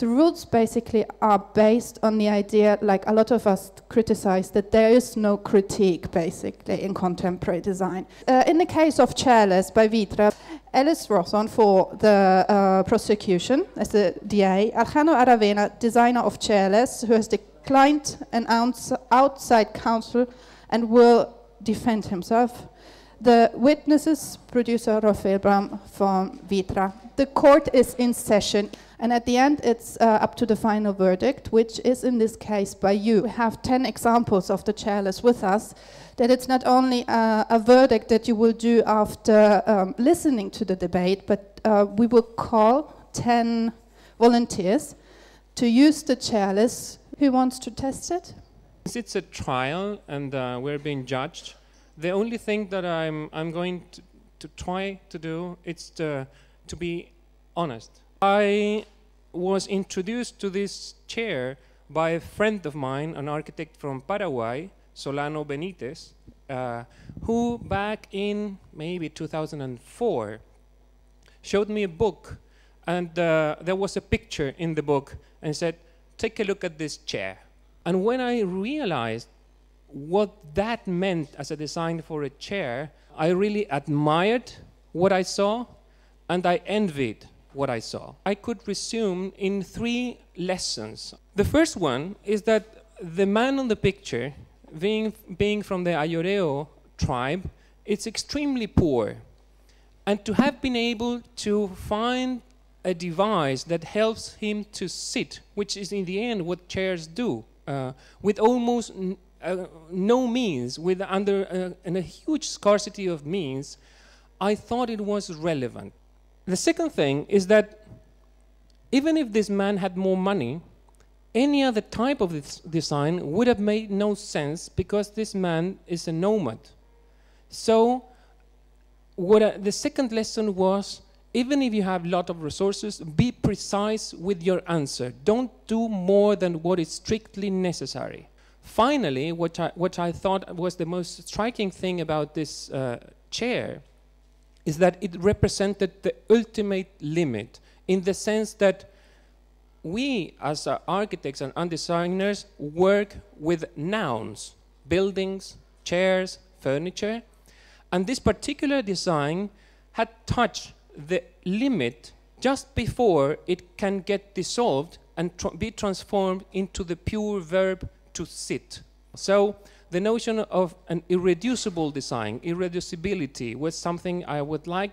The rules basically are based on the idea, like a lot of us criticize, that there is no critique, basically, in contemporary design. In the case of Chairless by Vitra, Alice Rawson for the prosecution as the DA, Alejandro Aravena, designer of Chairless, who has declined an outside counsel and will defend himself. The witnesses, producer Rafael Bram from Vitra. The court is in session, and at the end it's up to the final verdict, which is in this case by you. We have 10 examples of the Chairless with us, that it's not only a verdict that you will do after listening to the debate, but we will call 10 volunteers to use the Chairless. Who wants to test it? It's a trial, and we're being judged. The only thing that I'm going to try to do is to be honest. I was introduced to this chair by a friend of mine, an architect from Paraguay, Solano Benitez, who back in maybe 2004 showed me a book, and there was a picture in the book and said, "Take a look at this chair." And when I realized what that meant as a design for a chair, I really admired what I saw, and I envied what I saw. I could resume in 3 lessons. The first one is that the man on the picture, being from the Ayoreo tribe, it's extremely poor. And to have been able to find a device that helps him to sit, which is in the end what chairs do, with almost no means, with a huge scarcity of means, I thought it was relevant. The second thing is that even if this man had more money, any other type of this design would have made no sense, because this man is a nomad. So the second lesson was, even if you have a lot of resources, be precise with your answer. Don't do more than what is strictly necessary. Finally, what I thought was the most striking thing about this chair is that it represented the ultimate limit, in the sense that we as architects and designers work with nouns, buildings, chairs, furniture, and this particular design had touched the limit just before it can get dissolved and be transformed into the pure verb to sit. So the notion of an irreducible design, irreducibility, was something I would like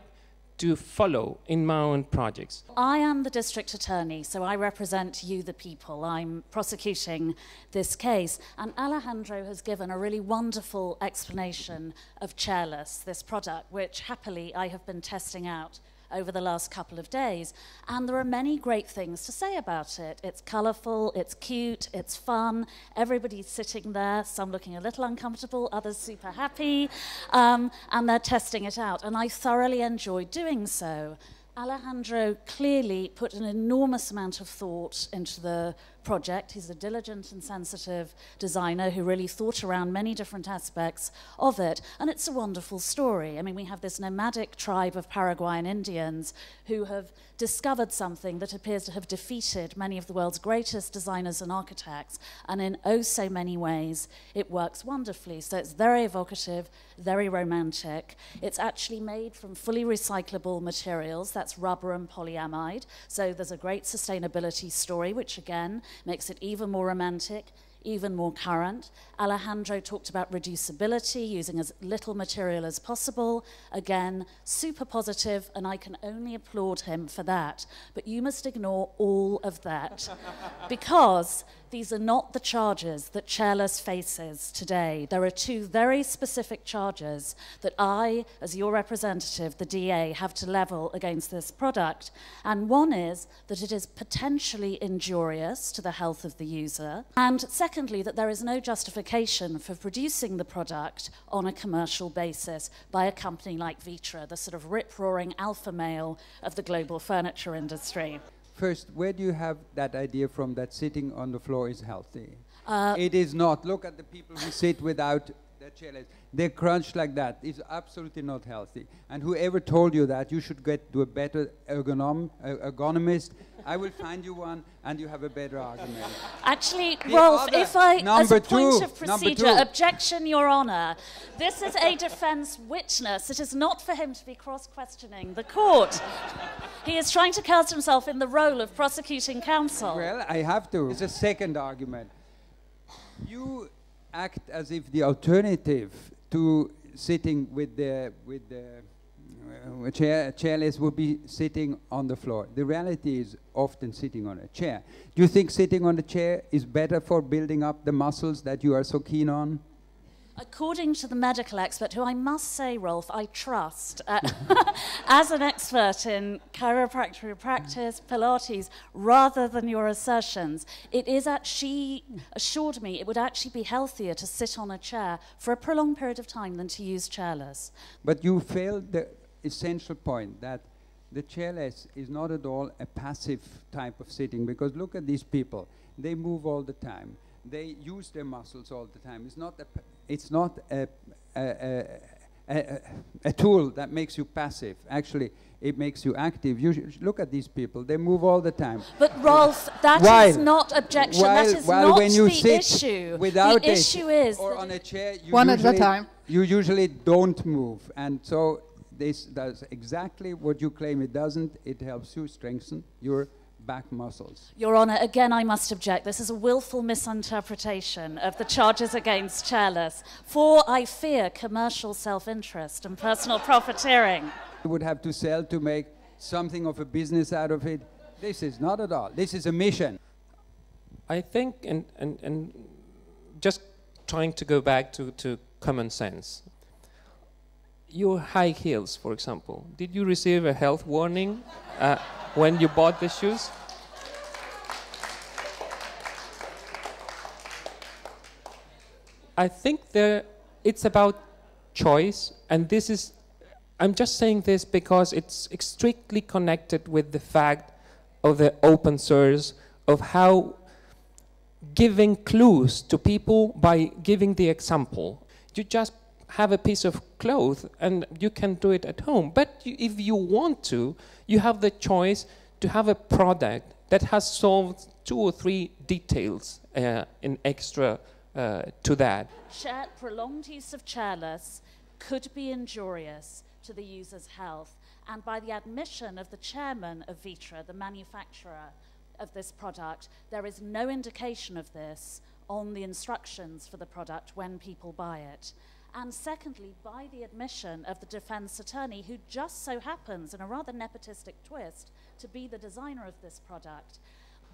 to follow in my own projects. I am the district attorney, so I represent you, the people. I'm prosecuting this case, and Alejandro has given a really wonderful explanation of Chairless, this product, which happily I have been testing out over the last couple of days, and there are many great things to say about it. It's colourful, it's cute, it's fun, everybody's sitting there, some looking a little uncomfortable, others super happy, and they're testing it out, and I thoroughly enjoyed doing so. Alejandro clearly put an enormous amount of thought into the project. He's a diligent and sensitive designer who really thought around many different aspects of it, and it's a wonderful story. I mean, we have this nomadic tribe of Paraguayan Indians who have discovered something that appears to have defeated many of the world's greatest designers and architects, and in oh so many ways it works wonderfully. So it's very evocative, very romantic. It's actually made from fully recyclable materials. That's rubber and polyamide, so there's a great sustainability story, which again makes it even more romantic, even more current. Alejandro talked about reducibility, using as little material as possible. Again, super positive, and I can only applaud him for that. But you must ignore all of that, because these are not the charges that Chairless faces today. There are 2 very specific charges that I, as your representative, the DA, have to level against this product. And one is that it is potentially injurious to the health of the user. And secondly, that there is no justification for producing the product on a commercial basis by a company like Vitra, the sort of rip-roaring alpha male of the global furniture industry. First, where do you have that idea from, that sitting on the floor is healthy? It is not. Look at the people who sit without the chairs. They're crunched like that. It's absolutely not healthy. And whoever told you that, you should get to a better ergonomist. I will find you one, and you have a better argument. Actually, The Rolf, other- if I, as a number point two, of number procedure, two. objection, Your Honour, this is a defence witness. It is not for him to be cross-questioning the court. He is trying to cast himself in the role of prosecuting counsel. Well, I have to. It's a second argument. You act as if the alternative to sitting with the chairless would be sitting on the floor. The reality is often sitting on a chair. Do you think sitting on a chair is better for building up the muscles that you are so keen on? According to the medical expert, who I must say, Rolf, I trust as an expert in chiropractic practice, Pilates, rather than your assertions, she assured me it would actually be healthier to sit on a chair for a prolonged period of time than to use chairless. But you failed the essential point that the chairless is not at all a passive type of sitting, because look at these people. They move all the time. They use their muscles all the time. It's not a tool that makes you passive. Actually, it makes you active. You look at these people. They move all the time. But Rolf, that is not objection. That is not when you the sit issue. Without the issue is or on a chair, one at a time. You usually don't move. And so this does exactly what you claim it doesn't. It helps you strengthen your back muscles. Your Honour, again I must object. This is a willful misinterpretation of the charges against chairless, for I fear commercial self-interest and personal profiteering. You would have to sell to make something of a business out of it. This is not at all. This is a mission. I think, and just trying to go back to common sense. Your high heels, for example, did you receive a health warning when you bought the shoes? I think it's about choice, and this is, I'm just saying this because it's strictly connected with the fact of the open source, of how giving clues to people by giving the example. You just have a piece of cloth and you can do it at home. But if you want to, you have the choice to have a product that has solved 2 or 3 details in extra to that. Prolonged use of chairless could be injurious to the user's health, and by the admission of the chairman of Vitra, the manufacturer of this product, there is no indication of this on the instructions for the product when people buy it. And secondly, by the admission of the defense attorney, who just so happens, in a rather nepotistic twist, to be the designer of this product,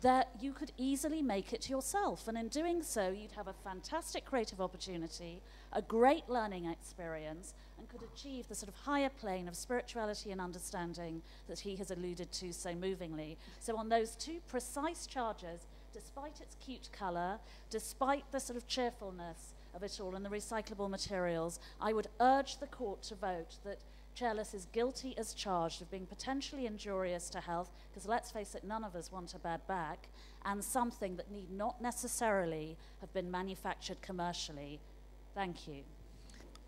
that you could easily make it yourself. And in doing so, you'd have a fantastic creative opportunity, a great learning experience, and could achieve the sort of higher plane of spirituality and understanding that he has alluded to so movingly. So on those 2 precise charges, despite its cute colour, despite the sort of cheerfulness of it all and the recyclable materials, I would urge the court to vote that chairless is guilty as charged of being potentially injurious to health, because let's face it, none of us want a bad back, and something that need not necessarily have been manufactured commercially. Thank you.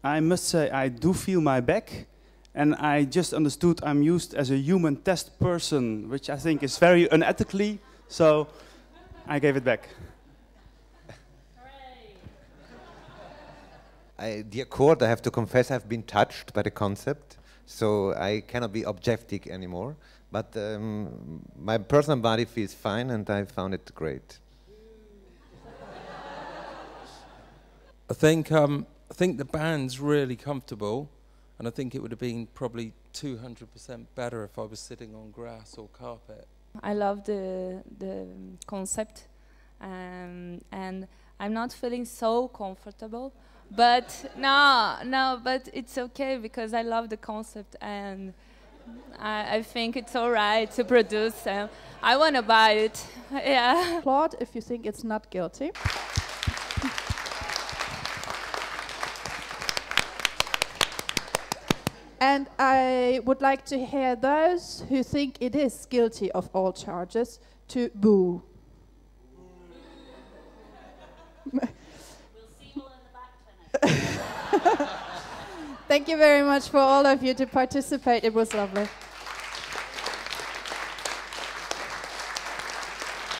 I must say I do feel my back, and I just understood I'm used as a human test person, which I think is very unethically, so I gave it back. Dear court, I have to confess I've been touched by the concept, so I cannot be objective anymore. But my personal body feels fine, and I found it great. I think the band's really comfortable, and I think it would have been probably 200% better if I was sitting on grass or carpet. I love the concept, and I'm not feeling so comfortable. But no, but it's okay because I love the concept, and I think it's all right to produce. I want to buy it. Yeah. Applaud if you think it's not guilty. And I would like to hear those who think it is guilty of all charges to boo. We'll see you all in the back clinic. Thank you very much for all of you to participate. It was lovely.